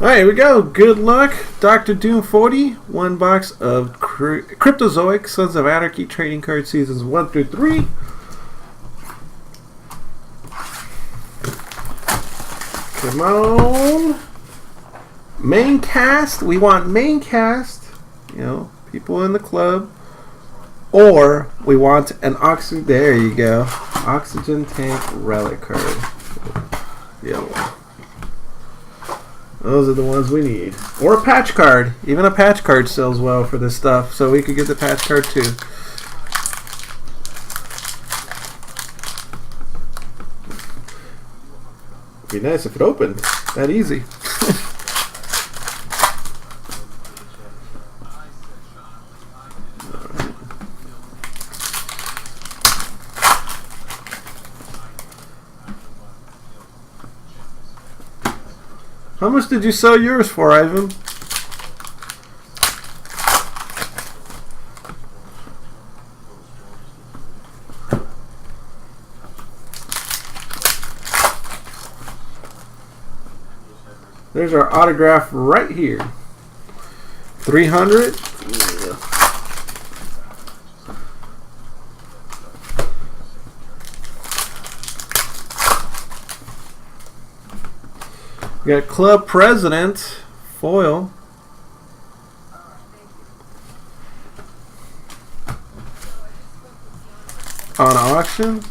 Alright, here we go. Good luck. drdoom40. One box of Cryptozoic, Sons of Anarchy trading card seasons 1 through 3. Come on. Main cast. We want main cast. You know, people in the club. Or we want an oxygen. There you go. Oxygen tank relic card. Yeah. Those are the ones we need. Or a patch card. Even a patch card sells well for this stuff. So we could get the patch card too. It'd be nice if it opened that easy. How much did you sell yours for, Ivan? There's our autograph right here. 300. We got Club President foil. On auction.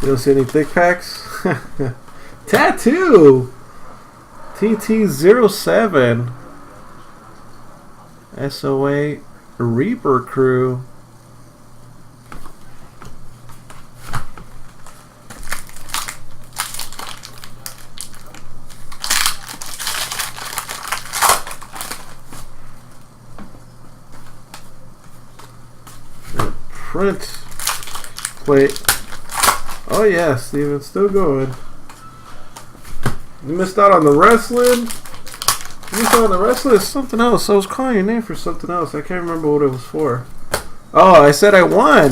You don't see any thick packs? Tattoo! TT07 SOA Reaper Crew. Print plate. Oh yeah, Steven, still going. You missed out on the wrestling. You missed out on the wrestling. It's something else. I was calling your name for something else. I can't remember what it was for. Oh, I said I won.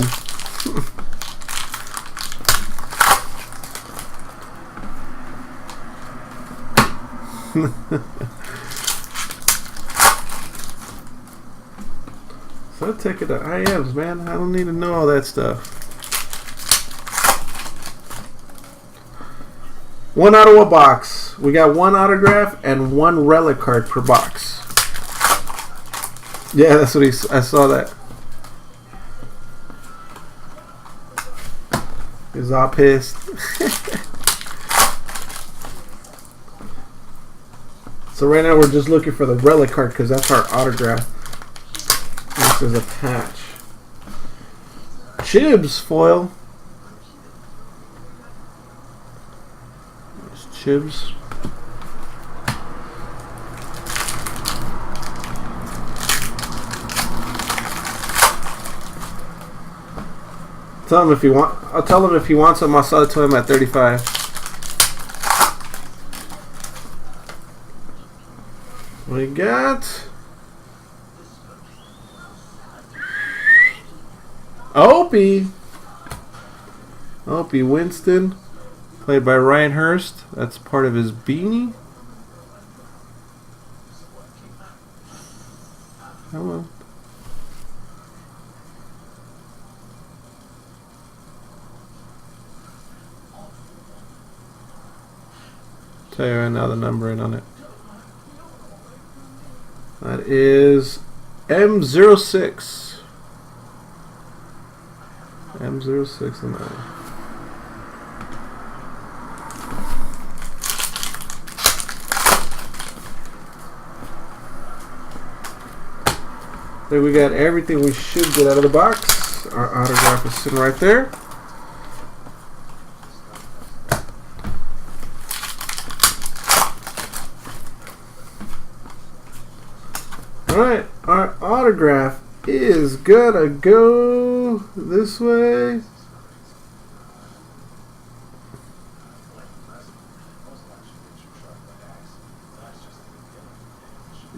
So I take it to IMs, man. I don't need to know all that stuff. One out of a box. We got one autograph and one relic card per box. Yeah, that's what I saw that. He's all pissed. So right now we're just looking for the relic card because that's our autograph. This is a patch. Chibs foil. Chibs. Tell him if you want. I'll tell him if he wants them. I'll sell it to him at 35. We got Opie Winston. Played by Ryan Hurst. That's part of his beanie. Hello. Tell you right now the numbering on it. That is M06. M06 and 9. There we got everything we should get out of the box. Our autograph is sitting right there. Alright, our autograph is gonna go this this way.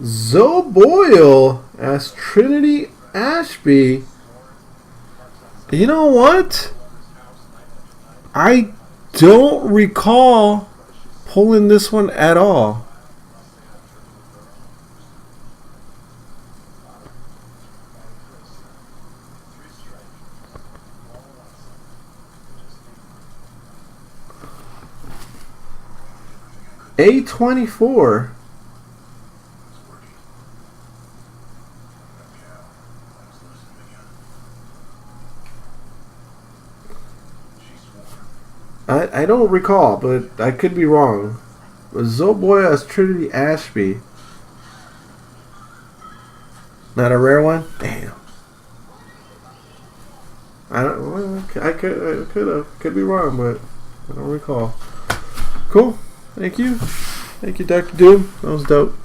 Zoe Boyle as Trinity Ashby. You know what? I don't recall pulling this one at all. A24. I don't recall, but I could be wrong. Zoe Boyle as Trinity Ashby. Not a rare one? Damn. I don't. Well, I could be wrong, but I don't recall. Cool. Thank you, Dr. Doom. That was dope.